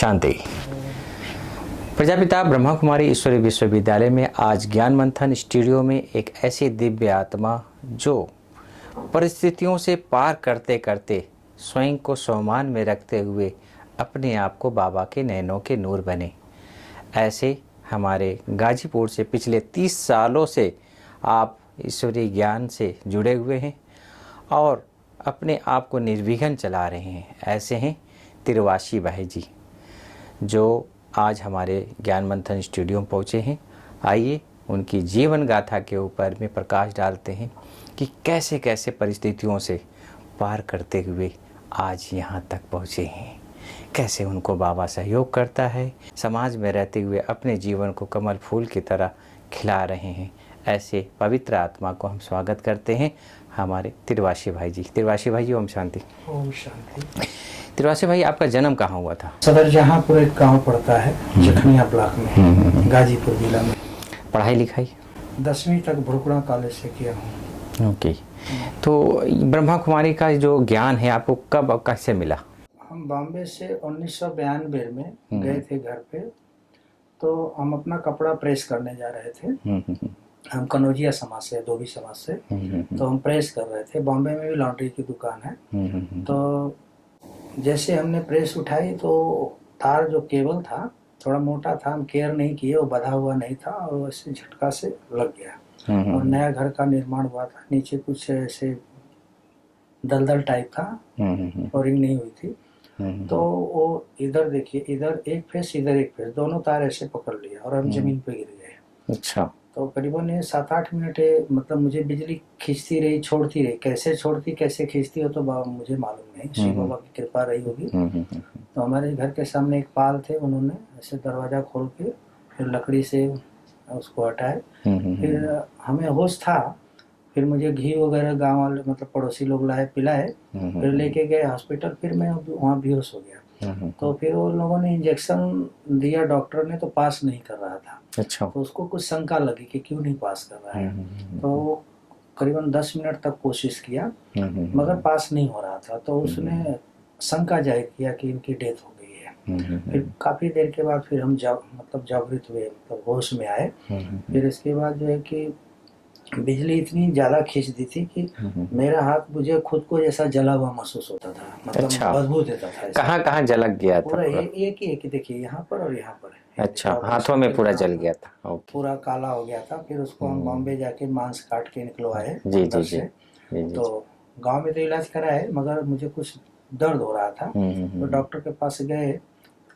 शांति। प्रजापिता ब्रह्मा कुमारी ईश्वरी विश्वविद्यालय में आज ज्ञान मंथन स्टूडियो में एक ऐसी दिव्य आत्मा जो परिस्थितियों से पार करते करते स्वयं को सम्मान में रखते हुए अपने आप को बाबा के नैनों के नूर बने। ऐसे हमारे गाजीपुर से पिछले 30 सालों से आप ईश्वरीय ज्ञान से जुड़े हुए हैं और अपने आप को निर्विघ्न चला रहे हैं। ऐसे हैं तिरवासी भाई जी जो आज हमारे ज्ञान मंथन स्टूडियो में पहुँचे हैं। आइए उनकी जीवन गाथा के ऊपर में प्रकाश डालते हैं कि कैसे कैसे परिस्थितियों से पार करते हुए आज यहाँ तक पहुँचे हैं, कैसे उनको बाबा सहयोग करता है, समाज में रहते हुए अपने जीवन को कमल फूल की तरह खिला रहे हैं। ऐसे पवित्र आत्मा को हम स्वागत करते हैं हमारे तिरवासी भाई जी। तिरवासी भाई जी, ओम शांति। ओम शांति। तिरवासी भाई, आपका जन्म कहाँ हुआ था? सदर जहाँपुर एक गांव पड़ता है जखनिया ब्लॉक में, गाजीपुर जिला में। पढ़ाई लिखाई 10वीं तक भुरकुड़ा कॉलेज से किया हूँ। ओके। तो ब्रह्मा कुमारी का जो ज्ञान है आपको कब और कैसे मिला? हम बॉम्बे से 1992 में गए थे घर पे। तो हम अपना कपड़ा प्रेस करने जा रहे थे। हम कनौजिया समाज से, धोबी समाज से। तो हम प्रेस कर रहे थे। बॉम्बे में भी लॉन्ड्री की दुकान है। तो जैसे हमने प्रेस उठाई तो तार जो केबल था थोड़ा मोटा था, हम केयर नहीं किए, वो बंधा हुआ नहीं था और वैसे झटका से लग गया। और नया घर का निर्माण हुआ था, नीचे कुछ ऐसे दलदल टाइप था, ओरिंग नहीं हुई थी। तो वो इधर देखिए, इधर एक फेस इधर एक फेस, दोनों तार ऐसे पकड़ लिया और हम जमीन पे गिर गए। अच्छा। तो करीबन 7-8 मिनट मतलब मुझे बिजली खींचती रही, छोड़ती रही। कैसे छोड़ती कैसे खींचती हो तो मुझे मालूम नहीं, शिव बाबा की कृपा रही होगी। तो हमारे घर के सामने एक पाल थे, उन्होंने ऐसे दरवाजा खोल के फिर लकड़ी से उसको हटाए। फिर हमें होश था, फिर मुझे घी वगैरह गांव वाले मतलब पड़ोसी लोग लाए, पिलाए। फिर लेके गए हॉस्पिटल। फिर मैं वहाँ बेहोश हो गया। तो फिर वो लोगों ने इंजेक्शन दिया, डॉक्टर ने, तो पास नहीं कर रहा था। अच्छा। तो उसको कुछ शंका लगी कि क्यों नहीं पास कर रहा है। तो करीबन 10 मिनट तक कोशिश किया मगर पास नहीं हो रहा था। तो उसने शंका जाहिर किया कि इनकी डेथ हो गई है। फिर काफ़ी देर के बाद फिर हम जागृत हुए, मतलब होश में आए। फिर इसके बाद जो है कि बिजली इतनी ज़्यादा खींच दी थी कि मेरा हाथ मुझे खुद को जैसा जला हुआ महसूस होता था, मतलब बदबू देता था। कहाँ कहाँ जलक गया था? पूरा एक ही देखिए, यहाँ पर और यहाँ पर। अच्छा, हाथों में पूरा जल गया था। ओके। पूरा काला हो गया था। फिर उसको हम बॉम्बे जाके मांस काट के निकलवाए जी अंदर जी से। जी। तो गांव में तो इलाज कराए मगर मुझे कुछ दर्द हो रहा था। तो डॉक्टर के पास गए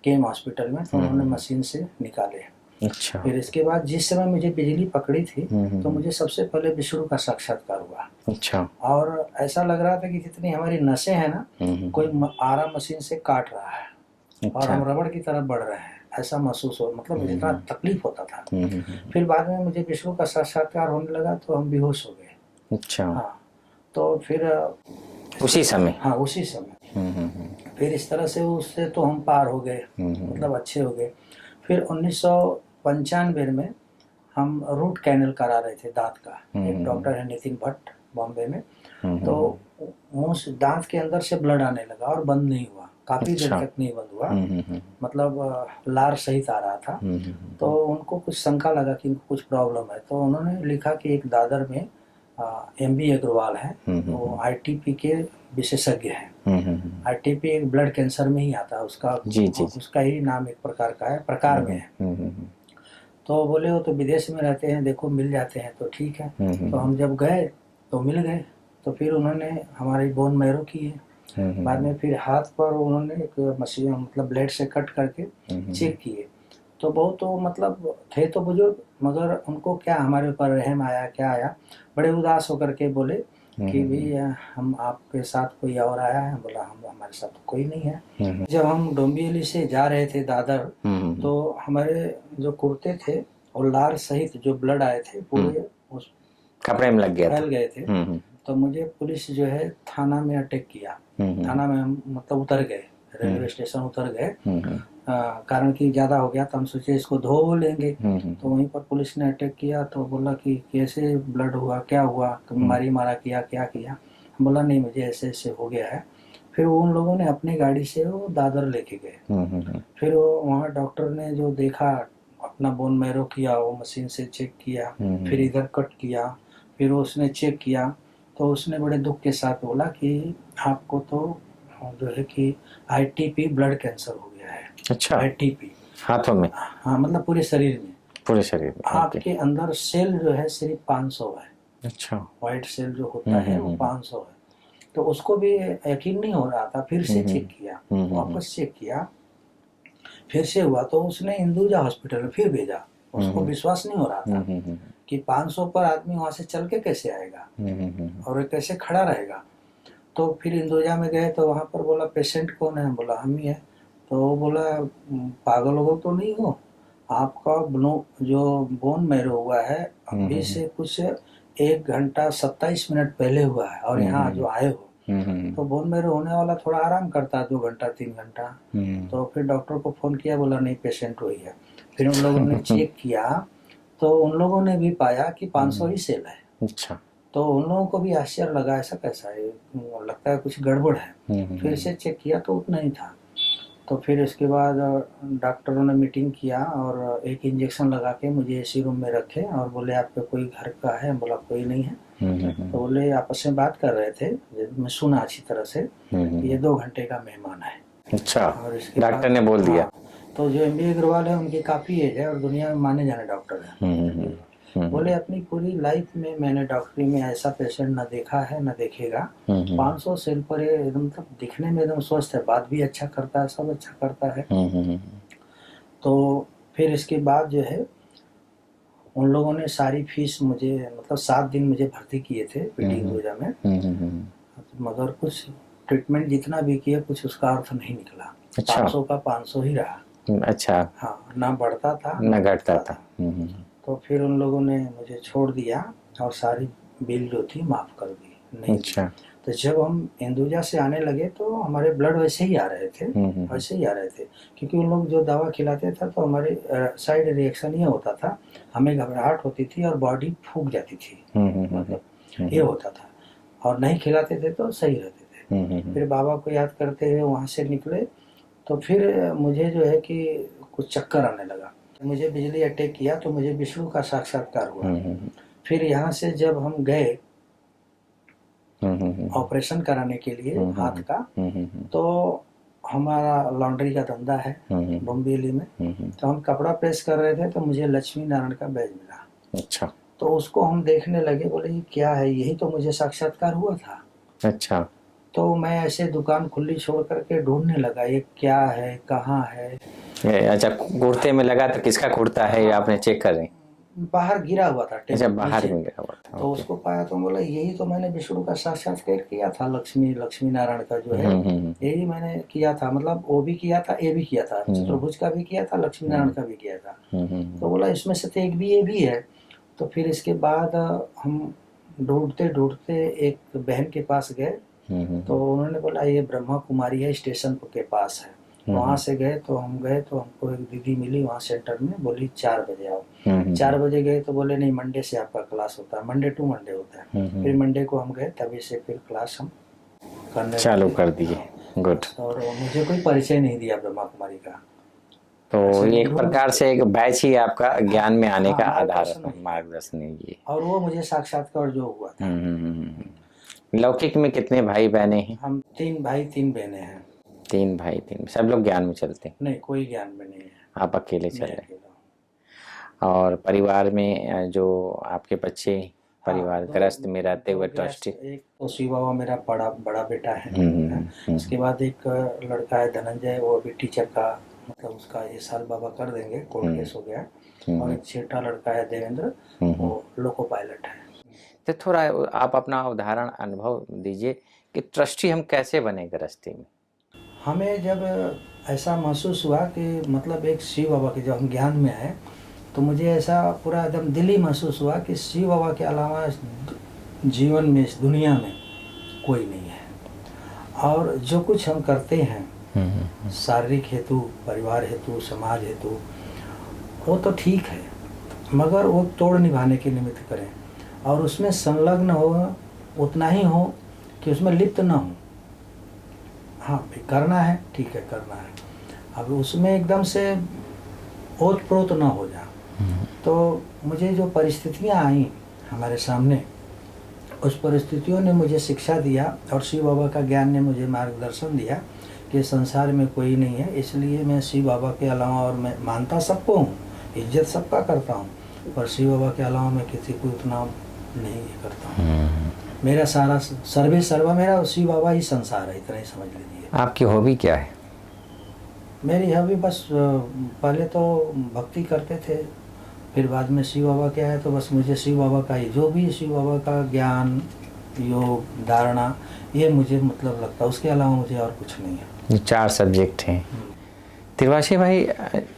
केम हॉस्पिटल में, तो उन्होंने मशीन से निकाले। अच्छा। फिर इसके बाद जिस समय मुझे बिजली पकड़ी थी तो मुझे सबसे पहले विष्णु का साक्षात्कार हुआ। अच्छा। और ऐसा लग रहा था कि जितनी हमारी नसें हैं ना, कोई आरा मशीन से काट रहा है और हम रबड़ की तरफ बढ़ रहे हैं, ऐसा महसूस हो, मतलब इतना तकलीफ होता था। फिर बाद में मुझे विष्णु का साक्षात्कार होने लगा तो हम बेहोश हो गए। अच्छा। हाँ। तो फिर उसी समय? हाँ, उसी समय। फिर इस तरह से उससे तो हम पार हो गए, मतलब अच्छे हो गए। फिर 1995 में हम रूट कैनल करा रहे थे दांत का। एक डॉक्टर है नितिन भट्ट, बॉम्बे में। तो मुंह से दांत के अंदर से ब्लड आने लगा और बंद नहीं हुआ, काफी देर तक नहीं बंद हुआ, मतलब लार सहित आ रहा था। तो उनको कुछ शंका लगा कि इनको कुछ प्रॉब्लम है। तो उन्होंने लिखा कि एक दादर में MB अग्रवाल है, वो ITP के विशेषज्ञ हैं। ITP एक ब्लड कैंसर में ही आता है, उसका ही नाम एक प्रकार का है, प्रकार में है। तो बोले वो तो विदेश में रहते हैं, देखो मिल जाते हैं तो ठीक है। तो हम जब गए तो मिल गए। तो फिर उन्होंने हमारी बोन मैरो की है। बाद में फिर हाथ पर उन्होंने एक मशीन, मतलब ब्लेड से कट करके चेक किए। तो बहुत तो मतलब थे तो बुजुर्ग, मगर उनको क्या हमारे ऊपर रहम आया, क्या आया, बड़े उदास होकर के बोले कि भी हम आपके साथ कोई और आया है। बोला हम, हमारे साथ तो कोई नहीं है। जब हम डोंबिवली से जा रहे थे दादर, तो हमारे जो कुर्ते थे और लार सहित जो ब्लड आए थे पूरे उस कपड़े में लग गया, फैल गए थे। तो मुझे पुलिस जो है थाना में अटैक किया। थाना में हम मतलब उतर गए, रेलवे स्टेशन उतर गए। कारण कि ज़्यादा हो गया तो हम सोचे इसको धो लेंगे। तो वहीं पर पुलिस ने अटैक किया। तो बोला कि कैसे ब्लड हुआ, क्या हुआ, तुम मारी मारा किया, क्या किया। बोला नहीं, मुझे ऐसे ऐसे हो गया है। फिर वो उन लोगों ने अपनी गाड़ी से वो दादर लेके गए। फिर वो वहाँ डॉक्टर ने जो देखा, अपना बोन मैरो किया, वो मशीन से चेक किया, फिर इधर कट किया, फिर उसने चेक किया, तो उसने बड़े दुख के साथ बोला कि आपको तो जो है कि आईटीपी ब्लड कैंसर हो गया है। अच्छा, आईटीपी हाथों में? हाँ, मतलब पूरे शरीर में। पूरे शरीर में? ओके। आपके अंदर सेल जो है सिर्फ 500 है। अच्छा। व्हाइट सेल जो होता है वो 500 है। तो उसको भी यकीन नहीं हो रहा था, फिर से चेक किया, वापस चेक किया, फिर से हुआ, तो उसने हिंदुजा हॉस्पिटल में फिर भेजा। उसको विश्वास नहीं हो रहा था कि 500 पर आदमी वहां से चल के कैसे आएगा और कैसे खड़ा रहेगा। तो फिर हिंदुजा में गए तो वहां पर बोला पेशेंट कौन है, बोला हम ही है। तो वो बोला पागल हो तो नहीं हो, आपका जो बोन मैरो हुआ है अभी से कुछ 1 घंटा 27 मिनट पहले हुआ है, और यहाँ जो आए हो तो बोन मैरो होने वाला थोड़ा आराम करता है 2 घंटा 3 घंटा। तो फिर डॉक्टर को फोन किया, बोला नहीं पेशेंट वही है। फिर उन लोगों ने चेक किया तो उन लोगों ने भी पाया कि 500 ही सेल है। अच्छा। तो उन लोगों को भी आश्चर्य लगा, ऐसा कैसा है, लगता है कुछ गड़बड़ है। फिर से चेक किया तो उतना ही था। तो फिर इसके बाद डॉक्टरों ने मीटिंग किया और एक इंजेक्शन लगा के मुझे एसी रूम में रखे और बोले आपके कोई घर का है, बोला कोई नहीं है। तो बोले आपस में बात कर रहे थे, मैं सुना अच्छी तरह से, ये 2 घंटे का मेहमान है। अच्छा, और इसके डॉक्टर ने बोल दिया? तो जो MBA अग्रवाल है उनकी काफ़ी एज है और दुनिया में माने जाने डॉक्टर है। बोले अपनी पूरी लाइफ में मैंने डॉक्टरी में ऐसा पेशेंट न देखा है न देखेगा। 500 सेल पर एकदम, मतलब दिखने में एकदम स्वस्थ है, बात भी अच्छा करता है, सब अच्छा करता है। तो फिर इसके बाद जो है उन लोगों ने सारी फीस मुझे, मतलब 7 दिन मुझे भर्ती किए थे पीटी हिंदुजा में, मगर कुछ ट्रीटमेंट जितना भी किया कुछ उसका अर्थ नहीं निकला। 500 का 500 ही रहा। अच्छा। हाँ, ना बढ़ता था न घटता था। तो फिर उन लोगों ने मुझे छोड़ दिया और सारी बिल जो थी माफ कर दी। नहीं। अच्छा। तो जब हम हिंदुजा से आने लगे तो हमारे ब्लड वैसे ही आ रहे थे, वैसे ही आ रहे थे, क्योंकि उन लोग जो दवा खिलाते थे तो हमारे साइड रिएक्शन ये होता था, हमें घबराहट होती थी और बॉडी फूक जाती थी, मतलब ये होता था, और नहीं खिलाते थे तो सही रहते थे। फिर बाबा को याद करते हुए वहाँ से निकले तो फिर मुझे जो है कि कुछ चक्कर आने लगा, मुझे बिजली अटैक किया, तो मुझे विष्णु का साक्षात्कार हुआ। फिर यहाँ से जब हम गए ऑपरेशन कराने के लिए हाथ का, तो हमारा लॉन्ड्री का धंधा है बम्बेली में, तो हम कपड़ा प्रेस कर रहे थे तो मुझे लक्ष्मी नारायण का बैज मिला। अच्छा। तो उसको हम देखने लगे, बोले ये क्या है, यही तो मुझे साक्षात्कार हुआ था। अच्छा। तो मैं ऐसे दुकान खुली छोड़ करके ढूंढने लगा ये क्या है, कहाँ है। अच्छा, कुर्ते में लगा तो किसका कुर्ता है ये आपने चेक कर रहे? बाहर गिरा हुआ था। अच्छा, बाहर में गिरा हुआ था। तो उसको पाया तो बोला यही तो मैंने विष्णु का साक्षात्कार किया था, लक्ष्मी नारायण का जो है यही मैंने किया था, मतलब वो भी किया था, ये भी किया था, चतुर्भुज का भी किया था, लक्ष्मी नारायण का भी किया था। तो बोला इसमें से तो एक भी ये भी है। तो फिर इसके बाद हम ढूंढते ढूंढते एक बहन के पास गए, तो उन्होंने बोला ये ब्रह्मा कुमारी है, स्टेशन के पास है। वहाँ से गए तो हम गए तो हमको एक दीदी मिली वहाँ सेंटर में, बोली 4 बजे आओ। 4 बजे गए तो बोले नहीं मंडे से आपका क्लास होता है, मंडे टू मंडे होता है। फिर मंडे को हम गए, तभी से फिर क्लास हम करने चालू कर दिए। गुड। और मुझे कोई परिचय नहीं दिया ब्रह्मा कुमारी का। तो ये एक प्रकार से एक बैच ही आपका ज्ञान में आने का आधार, मार्गदर्शन है ये। और वो मुझे साक्षात्कार जो हुआ था। लौकिक में कितने भाई बहने हैं? हम 3 भाई 3 बहनें हैं। 3 भाई 3, सब लोग ज्ञान में चलते हैं? नहीं, कोई ज्ञान में नहीं है। आप अकेले चल रहे? और परिवार में जो आपके बच्चे परिवार गृहस्थ में रहते हुए ट्रस्टी? एक तो शिव बाबा मेरा बड़ा बेटा है। उसके बाद एक लड़का है धनंजय, वो अभी टीचर का, मतलब उसका ये साल बाबा कर देंगे, कोर्ट केस हो गया। और एक छोटा लड़का है देवेंद्र, वो लोको पायलट है। तो थोड़ा आप अपना उदाहरण अनुभव दीजिए कि ट्रस्टी हम कैसे बने गृहस्थी में? हमें जब ऐसा महसूस हुआ कि मतलब एक शिव बाबा के, जब हम ज्ञान में आए तो मुझे ऐसा पूरा एकदम दिली महसूस हुआ कि शिव बाबा के अलावा जीवन में, इस दुनिया में कोई नहीं है। और जो कुछ हम करते हैं शारीरिक हेतु, परिवार हेतु, समाज हेतु, वो तो ठीक है, मगर वो तोड़ निभाने के निमित्त करें और उसमें संलग्न हो, उतना ही हो कि उसमें लिप्त न हो। हाँ भाई करना है, ठीक है करना है। अब उसमें एकदम से ओत प्रोत ना हो जाए। तो मुझे जो परिस्थितियाँ आई हमारे सामने, उस परिस्थितियों ने मुझे शिक्षा दिया और शिव बाबा का ज्ञान ने मुझे मार्गदर्शन दिया कि संसार में कोई नहीं है, इसलिए मैं शिव बाबा के अलावा, और मैं मानता सबको हूँ, इज्जत सबका करता हूँ, पर शिव बाबा के अलावा मैं किसी को उतना नहीं करता हूँ। मेरा सारा सर्वे सर्वा मेरा शिव बाबा ही संसार है, इतना ही समझ लीजिए। आपकी हॉबी क्या है? मेरी हॉबी बस पहले तो भक्ति करते थे, फिर बाद में शिव बाबा क्या है, तो बस मुझे शिव बाबा का ही, जो भी शिव बाबा का ज्ञान, योग, धारणा, ये मुझे मतलब लगता है, उसके अलावा मुझे और कुछ नहीं है। ये 4 सब्जेक्ट हैं। त्रिवासी भाई,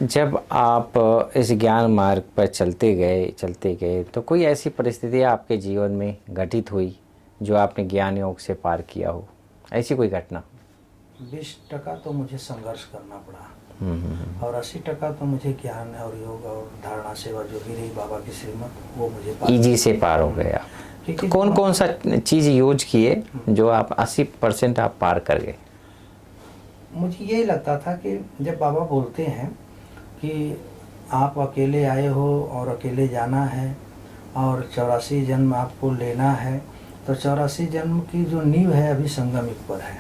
जब आप इस ज्ञान मार्ग पर चलते गए तो कोई ऐसी परिस्थिति आपके जीवन में घटित हुई जो आपने ज्ञान योग से पार किया हो, ऐसी कोई घटना? 20% तो मुझे संघर्ष करना पड़ा और 80% तो मुझे ज्ञान और योग और धारणा सेवा जो भी रही बाबा की श्रीमत, वो मुझे ईजी से पार हो गया। तो कौन कौन सा चीज़ यूज किए जो आप 80% आप पार कर गए? मुझे यही लगता था कि जब बाबा बोलते हैं कि आप अकेले आए हो और अकेले जाना है और 84 जन्म आपको लेना है, तो 84 जन्म की जो नींव है अभी संगम युग पर है,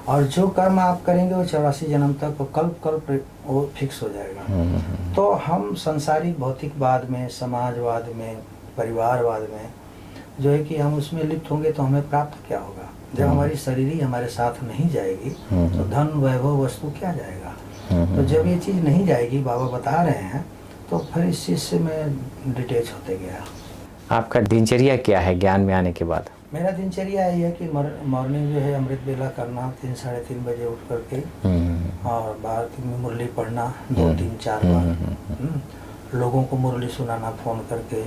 और जो कर्म आप करेंगे वो 84 जन्म तक कल्प वो फिक्स हो जाएगा। तो हम संसारिक भौतिकवाद में, समाजवाद में, परिवारवाद में जो है कि हम उसमें लिप्त होंगे तो हमें प्राप्त क्या होगा? जब हमारी शरीर ही हमारे साथ नहीं जाएगी तो धन वैभव वस्तु क्या जाएगा? तो जब ये चीज़ नहीं जाएगी, बाबा बता रहे हैं, तो फिर इस चीज़ से मैं डिटेच होते गया। आपका दिनचर्या क्या है ज्ञान में आने के बाद? मेरा दिनचर्या ये है कि मॉर्निंग जो है अमृत बेला करना, 3 साढ़े 3 बजे उठ करके, और बाहर में मुरली पढ़ना 2 3 4 बार, लोगों को मुरली सुनाना फ़ोन करके,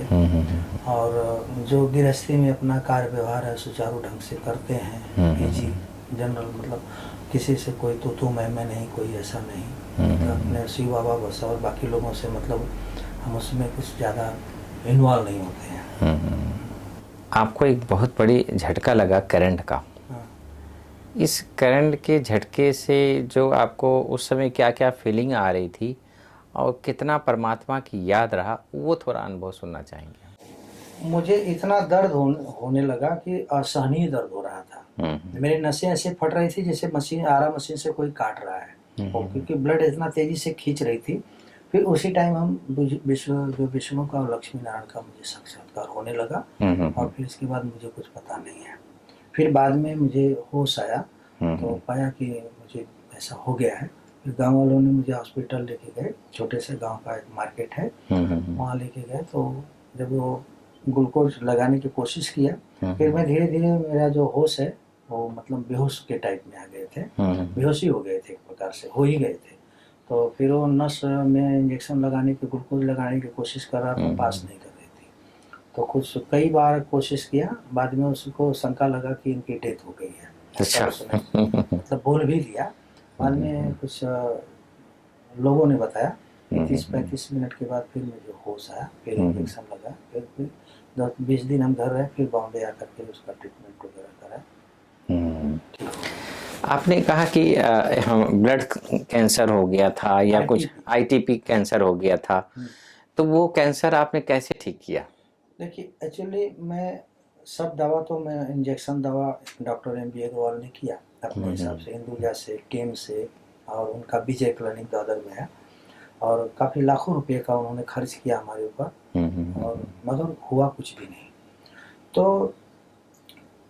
और जो गृहस्थी में अपना कार्य व्यवहार है सुचारू ढंग से करते हैं, इजी जनरल, मतलब किसी से कोई तू मैं नहीं, कोई ऐसा नहीं, तो अपने शिव बाबा बस, और बाकी लोगों से मतलब हम उसमें कुछ ज़्यादा इन्वॉल्व नहीं होते हैं। आपको एक बहुत बड़ी झटका लगा करंट का। हाँ। इस करंट के झटके से जो आपको उस समय क्या क्या फीलिंग आ रही थी और कितना परमात्मा की याद रहा, वो थोड़ा अनुभव सुनना चाहेंगे? मुझे इतना दर्द होने लगा कि असहनीय दर्द हो रहा था। मेरी नसें ऐसे फट रही थी जैसे आरा मशीन से कोई काट रहा है, और क्योंकि ब्लड इतना तेजी से खींच रही थी। फिर उसी टाइम हम विष्णु का और लक्ष्मी नारायण का मुझे साक्षात्कार होने लगा, और फिर इसके बाद मुझे कुछ पता नहीं है। फिर बाद में मुझे होश आया, तो पाया कि मुझे ऐसा हो गया है। फिर गांव वालों ने मुझे हॉस्पिटल लेके गए, छोटे से गांव का एक मार्केट है, वहाँ लेके गए। तो जब वो ग्लूकोज लगाने की कोशिश किया, फिर मैं धीरे धीरे, मेरा जो होश है वो मतलब बेहोश के टाइप में आ गए थे, बेहोशी हो गए थे, एक प्रकार से हो ही गए थे। तो फिर वो नस में इंजेक्शन लगाने की, ग्लूकोज लगाने की कोशिश कर रहा था, पास नहीं कर रही थी। तो कई बार कोशिश किया, बाद में उसको शंका लगा कि इनकी डेथ हो गई है। अच्छा। मतलब बोल भी दिया। बाद में कुछ लोगों ने बताया 30-35 मिनट के बाद फिर मुझे होश आया, फिर इंजेक्शन लगा, फिर 10-20 दिन हम घर रहे, फिर बॉम्बे आकर के उसका ट्रीटमेंट वगैरह करा। आपने कहा कि हम ब्लड कैंसर हो गया था या कुछ आईटीपी कैंसर हो गया था, तो वो कैंसर आपने कैसे ठीक किया? देखिए, एक्चुअली मैं सब दवा तो मैं इंजेक्शन दवा डॉक्टर MB अग्रवाल ने किया अपने हिसाब से, हिंदुजा से, केम से, और उनका विजय क्लिनिक दादर में है, और काफ़ी लाखों रुपए का उन्होंने खर्च किया हमारे ऊपर, और मगर हुआ कुछ भी नहीं। तो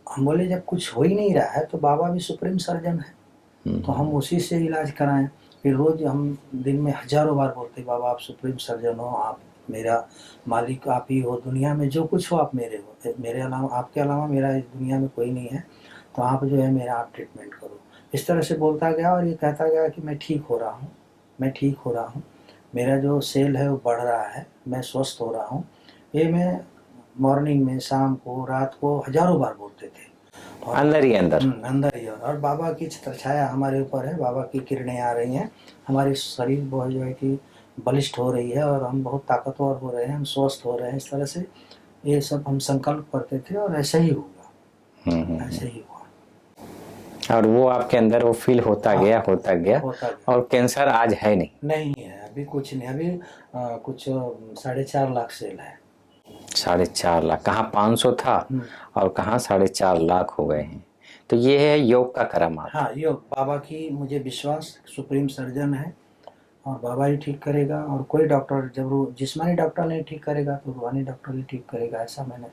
हम बोले जब कुछ हो ही नहीं रहा है तो बाबा भी सुप्रीम सर्जन है, तो हम उसी से इलाज कराएं। फिर रोज हम दिन में हजारों बार बोलते, बाबा आप सुप्रीम सर्जन हो, आप मेरा मालिक आप ही हो, दुनिया में जो कुछ हो आप मेरे हो, मेरे अलावा, आपके अलावा मेरा इस दुनिया में कोई नहीं है, तो आप जो है मेरा आप ट्रीटमेंट करो। इस तरह से बोलता गया, और ये कहता गया कि मैं ठीक हो रहा हूँ, मैं ठीक हो रहा हूँ, मेरा जो सेल है वो बढ़ रहा है, मैं स्वस्थ हो रहा हूँ। ये मैं मॉर्निंग में, शाम को, रात को हजारों बार बोलते थे, और अंदर ही अंदर ही। और बाबा की छाया हमारे ऊपर है, बाबा की किरणें आ रही हैं, हमारी शरीर बहुत जो है कि बलिष्ठ हो रही है, और हम बहुत ताकतवर हो रहे हैं, हम स्वस्थ हो रहे हैं। इस तरह से ये सब हम संकल्प करते थे, और ऐसा ही होगा, ऐसे ही हुआ। है। और वो आपके अंदर वो फील होता हाँ, गया होता गया, होता गया। और कैंसर आज है नहीं। नहीं है अभी, कुछ नहीं अभी, कुछ 4.5 लाख सेल है। 4.5 लाख, कहाँ 500 था और कहाँ 4.5 लाख हो गए हैं। तो ये है योग का करामात। हाँ, ये बाबा की मुझे विश्वास, सुप्रीम सर्जन है और बाबा ही ठीक करेगा। और कोई डॉक्टर, जब वो जिस्मानी डॉक्टर नहीं ठीक करेगा तो रूहानी डॉक्टर ही ठीक करेगा, ऐसा मैंने,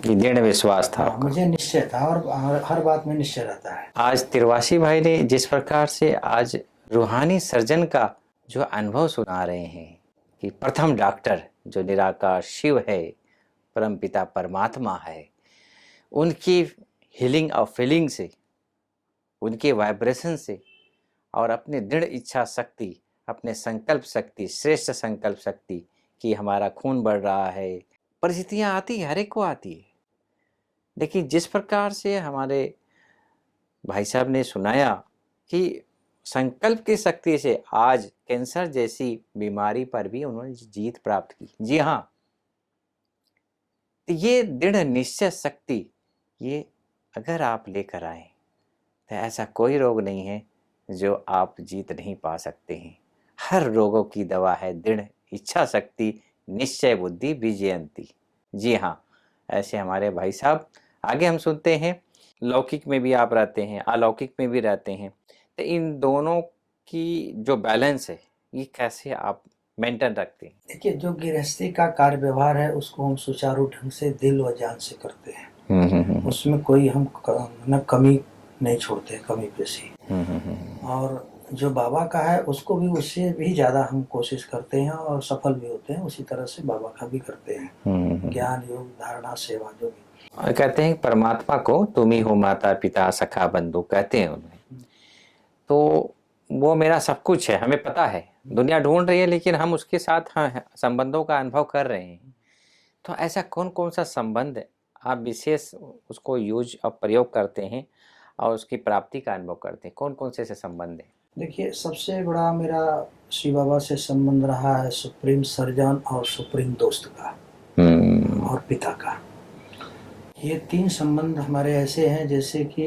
ये दृढ़ विश्वास था हाँ, आपका। मुझे निश्चय था और हर बात में निश्चय रहता है। आज तिरवासी भाई ने जिस प्रकार से आज रूहानी सर्जन का जो अनुभव सुना रहे हैं कि प्रथम डॉक्टर जो निराकार शिव है, परम पिता परमात्मा है, उनकी हीलिंग और फीलिंग से, उनके वाइब्रेशन से और अपने दृढ़ इच्छा शक्ति, अपने संकल्प शक्ति, श्रेष्ठ संकल्प शक्ति कि हमारा खून बढ़ रहा है। परिस्थितियाँ आती है, हर एक को आती है, लेकिन जिस प्रकार से हमारे भाई साहब ने सुनाया कि संकल्प की शक्ति से आज कैंसर जैसी बीमारी पर भी उन्होंने जीत प्राप्त की। जी हाँ, तो ये दृढ़ निश्चय शक्ति, ये अगर आप लेकर आए तो ऐसा कोई रोग नहीं है जो आप जीत नहीं पा सकते हैं। हर रोगों की दवा है दृढ़ इच्छा शक्ति, निश्चय बुद्धि विजयंती। जी हाँ, ऐसे हमारे भाई साहब। आगे हम सुनते हैं, लौकिक में भी आप रहते हैं, अलौकिक में भी रहते हैं, तो इन दोनों की जो बैलेंस है ये कैसे आप मेंटेन रखते हैं? देखिए, जो गृहस्थी का कार्य व्यवहार है उसको हम सुचारू ढंग से दिल व जान से करते हैं। उसमें कोई हम न कमी नहीं छोड़ते, कमी पेशी। और जो बाबा का है उसको भी उससे भी ज़्यादा हम कोशिश करते हैं और सफल भी होते हैं। उसी तरह से बाबा का भी करते हैं, ज्ञान योग धारणा सेवा जो भी। और कहते हैं परमात्मा को तुम ही हो माता पिता सखा बंधु, कहते हैं उन्हें। तो वो मेरा सब कुछ है, हमें पता है दुनिया ढूंढ रही है लेकिन हम उसके साथ संबंधों का अनुभव कर रहे हैं। तो ऐसा कौन कौन सा संबंध आप विशेष उसको यूज और प्रयोग करते हैं और उसकी प्राप्ति का अनुभव करते हैं? कौन कौन से ऐसे संबंध हैं? देखिए, सबसे बड़ा मेरा शिव बाबा से संबंध रहा है सुप्रीम सर्जन और सुप्रीम दोस्त का और पिता का। ये 3 संबंध हमारे ऐसे हैं जैसे कि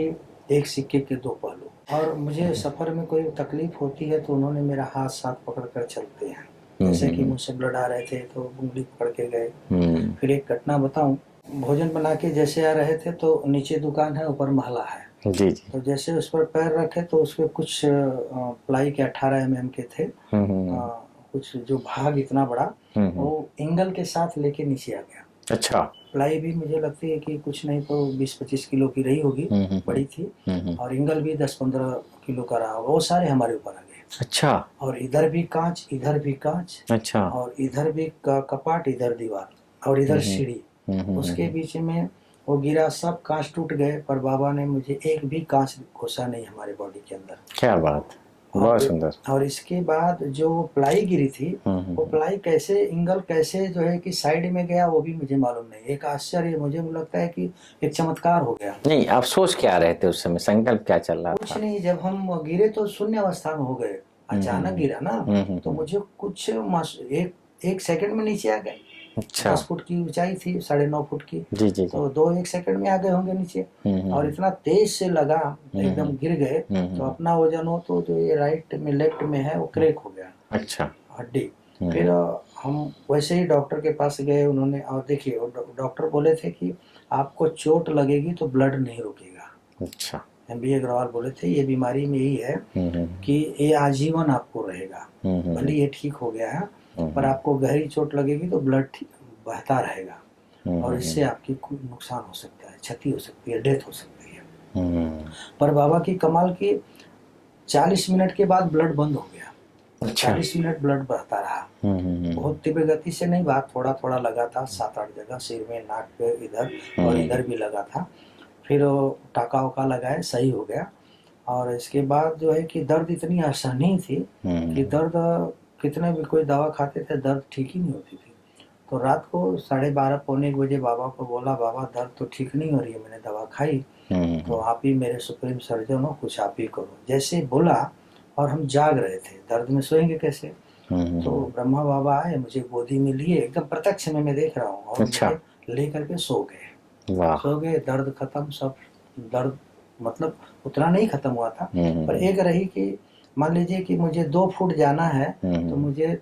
एक सिक्के के 2 पहलू। और मुझे सफ़र में कोई तकलीफ होती है तो उन्होंने मेरा हाथ साथ पकड़ कर चलते हैं। जैसे कि मुझसे ब्लड आ रहे थे तो उंगली पकड़ के गए। फिर एक घटना बताऊं, भोजन बना के जैसे आ रहे थे तो नीचे दुकान है, ऊपर महला है। जी जी। तो जैसे उस पर पैर रखे तो उसके कुछ प्लाई के 18 mm के थे। कुछ जो भाग इतना बड़ा वो एंगल के साथ लेके नीचे आ गया। अच्छा। प्लाई भी मुझे लगती है कि कुछ नहीं तो 20-25 किलो की रही होगी, बड़ी थी। और एंगल भी 10-15 किलो का रहा, वो सारे हमारे ऊपर आ गए। अच्छा। और इधर भी कांच, इधर भी कांच। अच्छा। और इधर भी कपाट, इधर दीवार और इधर सीढ़ी। उसके बीच में वो गिरा, सब कांच टूट गए, पर बाबा ने मुझे एक भी कांच घुसा नहीं हमारे बॉडी के अंदर। क्या बात, बहुत सुंदर। और इसके बाद जो प्लाई गिरी थी, वो प्लाई कैसे एंगल कैसे जो है कि साइड में गया वो भी मुझे मालूम नहीं। एक आश्चर्य, मुझे लगता है कि एक चमत्कार हो गया। नहीं, आप सोच क्या रहे थे उस समय, संकल्प क्या चल रहा था? कुछ नहीं, जब हम गिरे तो शून्य अवस्था में हो गए, अचानक गिरा ना। तो मुझे कुछ एक सेकंड में नीचे आ गए। अच्छा। 10 फुट की ऊंचाई थी, 9.5 फुट की। जी जी। तो 2-1 सेकंड में आ गए होंगे नीचे। और इतना तेज से लगा, एकदम गिर गए। तो अपना वजन हो तो जो ये राइट में लेफ्ट में है वो क्रैक हो गया। अच्छा। हड्डी। फिर हम वैसे ही डॉक्टर के पास गए, उन्होंने, और देखिए डॉक्टर बोले थे कि आपको चोट लगेगी तो ब्लड नहीं रुकेगा। अच्छा। MBA अग्रवाल बोले थे ये बीमारी में यही है कि ये आजीवन आपको रहेगा। भले ये ठीक हो गया है पर आपको गहरी चोट लगेगी तो ब्लड बहता रहेगा और इससे आपकी नुकसान हो सकता है, क्षति हो सकती है, डेथ हो सकती है। पर बाबा की कमाल की 40 मिनट के बाद ब्लड बंद हो गया। 40 मिनट ब्लड बहता रहा। बहुत तीव्र गति से नहीं, बात थोड़ा थोड़ा लगा था, 7-8 जगह सिर में, नाक पे, इधर और इधर भी लगा था। फिर टाका उका लगाए, सही हो गया। और इसके बाद जो है कि दर्द इतनी असहनीय थी कि दर्द कितने भी कोई दवा खाते थे दर्द ठीक ही नहीं होती थी। तो रात को 12:30 पौने 1 बजे बाबा को बोला, बाबा दर्द तो ठीक नहीं हो रही है, मैंने दवा खाई, तो आप ही मेरे सुप्रीम सर्जन हो, कुछ आप ही करो। जैसे बोला, और हम जाग रहे थे, दर्द में सोएंगे कैसे। तो ब्रह्मा बाबा आए, मुझे गोदी में लिए, एकदम प्रत्यक्ष में मैं देख रहा हूँ, और मुझे ले करके सो गए। सो गए, दर्द खत्म, सब दर्द मतलब उतना नहीं खत्म हुआ था, पर एक रही कि मान लीजिए कि मुझे 2 फुट जाना है तो मुझे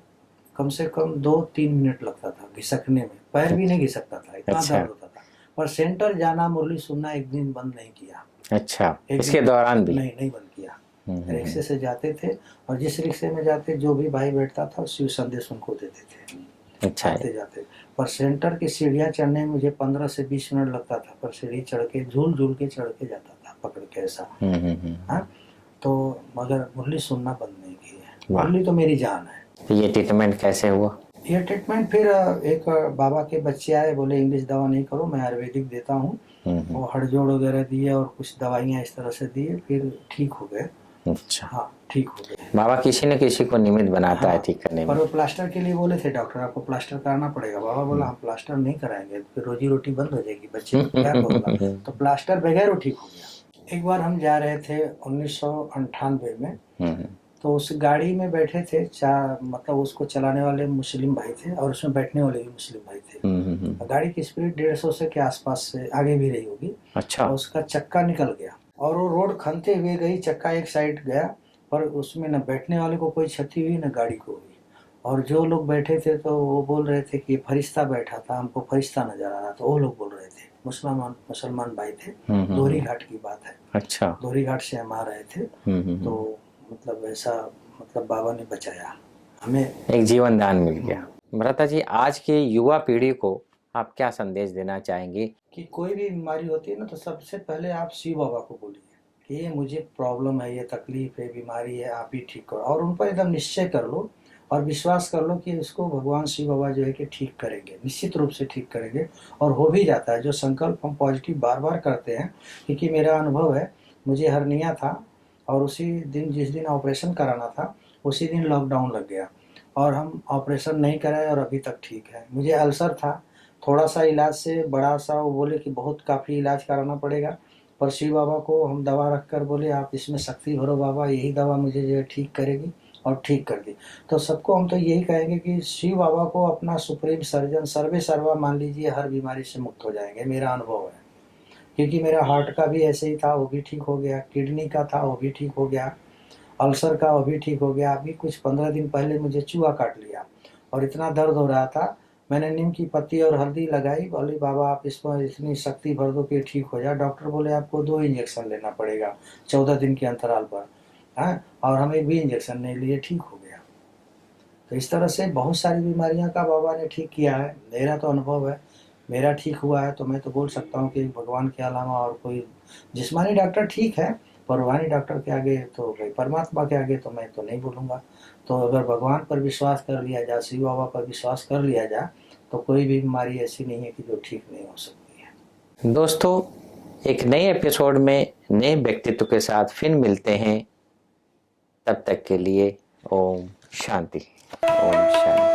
कम से कम 2-3 मिनट लगता था घिसकने में, पैर भी नहीं घिसकता था, इतना अच्छा। दर्द होता था। पर सेंटर जाना, मुरली सुनना एक दिन बंद नहीं किया। अच्छा, एक इसके दिन दौरान भी? नहीं बंद किया। रिक्शे से जाते थे और जिस रिक्शे में जाते जो भी भाई बैठता था शिव संदेश उनको देते थे, अच्छा है। आते जाते। पर सेंटर की सीढ़ियाँ चढ़ने में मुझे 15 से 20 मिनट लगता था, पर सीढ़ी चढ़ के झूल के चढ़ के जाता था पकड़ के ऐसा। हाँ, तो मगर मुरली सुनना बंद नहीं की है। मुरली तो मेरी जान है। तो ये ट्रीटमेंट कैसे हुआ? ये ट्रीटमेंट फिर एक बाबा के बच्चे आए, बोले इंग्लिश दवा नहीं करो, मैं आयुर्वेदिक देता हूँ। वो हड़जोड़ वगैरह दिए और कुछ दवाइयाँ इस तरह से दिए, फिर ठीक हो गए। अच्छा। हाँ, ठीक हो गए। बाबा किसी न किसी को निमित्त बनाता है हाँ, ठीक करने में। पर वो प्लास्टर के लिए बोले थे डॉक्टर, आपको प्लास्टर कराना पड़ेगा। बाबा बोला हम प्लास्टर नहीं कराएंगे, फिर रोजी रोटी बंद हो जाएगी, बच्चे को क्या करूँगा। तो प्लास्टर बगैर वो ठीक हो गया। एक बार हम जा रहे थे 1998 में, तो उस गाड़ी में बैठे थे मतलब उसको चलाने वाले मुस्लिम भाई थे और उसमें बैठने वाले भी मुस्लिम भाई थे। गाड़ी की स्पीड 150 से के आसपास से आगे भी रही होगी। अच्छा। और उसका चक्का निकल गया और वो रोड खनते हुए गई, चक्का एक साइड गया, पर उसमें न बैठने वाले को कोई क्षति हुई न गाड़ी को हुई। और जो लोग बैठे थे तो वो बोल रहे थे कि फरिश्ता बैठा था, हमको फरिश्ता नजर आ रहा था। वो लोग बोल रहे थे, मुसलमान भाई थे। दोहरी घाट की बात है। अच्छा। दोहरी घाट से हम आ रहे थे। तो मतलब ऐसा, मतलब बाबा ने बचाया हमें, एक जीवन दान मिल गया। भ्राता जी, आज के युवा पीढ़ी को आप क्या संदेश देना चाहेंगे? कि कोई भी बीमारी होती है ना, तो सबसे पहले आप शिव बाबा को बोलिए कि ये मुझे प्रॉब्लम है, ये तकलीफ है, बीमारी है, आप ही ठीक करो। और उन पर एकदम निश्चय कर लो और विश्वास कर लो कि इसको भगवान शिव बाबा जो है कि ठीक करेंगे, निश्चित रूप से ठीक करेंगे। और हो भी जाता है। जो संकल्प हम पॉजिटिव बार बार करते हैं, क्योंकि मेरा अनुभव है, मुझे हर्निया था और उसी दिन जिस दिन ऑपरेशन कराना था उसी दिन लॉकडाउन लग गया और हम ऑपरेशन नहीं कराए और अभी तक ठीक है। मुझे अल्सर था, थोड़ा सा इलाज से बड़ा सा वो बोले कि बहुत काफ़ी इलाज कराना पड़ेगा, पर शिव बाबा को हम दवा रख कर बोले आप इसमें शक्ति भरो बाबा, यही दवा मुझे जो है ठीक करेगी, और ठीक कर दी। तो सबको हम तो यही कहेंगे कि शिव बाबा को अपना सुप्रीम सर्जन सर्वे सर्वा मान लीजिए, हर बीमारी से मुक्त हो जाएंगे, मेरा अनुभव है। क्योंकि मेरा हार्ट का भी ऐसे ही था, वो भी ठीक हो गया, किडनी का था वो भी ठीक हो गया, अल्सर का वो भी ठीक हो गया। अभी कुछ 15 दिन पहले मुझे चूहा काट लिया और इतना दर्द हो रहा था, मैंने नीम की पत्ती और हल्दी लगाई, बोले बाबा आप इस पर इतनी शक्ति भर दो कि ठीक हो जाए। डॉक्टर बोले आपको 2 इंजेक्शन लेना पड़ेगा 14 दिन के अंतराल पर, हैं, और हम एक भी इंजेक्शन नहीं लिए, ठीक हो गया। तो इस तरह से बहुत सारी बीमारियां का बाबा ने ठीक किया है, मेरा तो अनुभव है, मेरा ठीक हुआ है। तो मैं तो बोल सकता हूँ कि भगवान के अलावा और कोई जिस्मानी डॉक्टर ठीक है, पर रूहानी डॉक्टर के आगे तो भाई, परमात्मा के आगे तो मैं तो नहीं बोलूँगा। तो अगर भगवान पर विश्वास कर लिया जाए, शिव बाबा पर विश्वास कर लिया जाए, तो कोई भी बीमारी ऐसी नहीं है कि जो ठीक नहीं हो सकती है। दोस्तों, एक नए एपिसोड में नए व्यक्तित्व के साथ फिर मिलते हैं। तब तक के लिए ओम शांति। ओम शांति।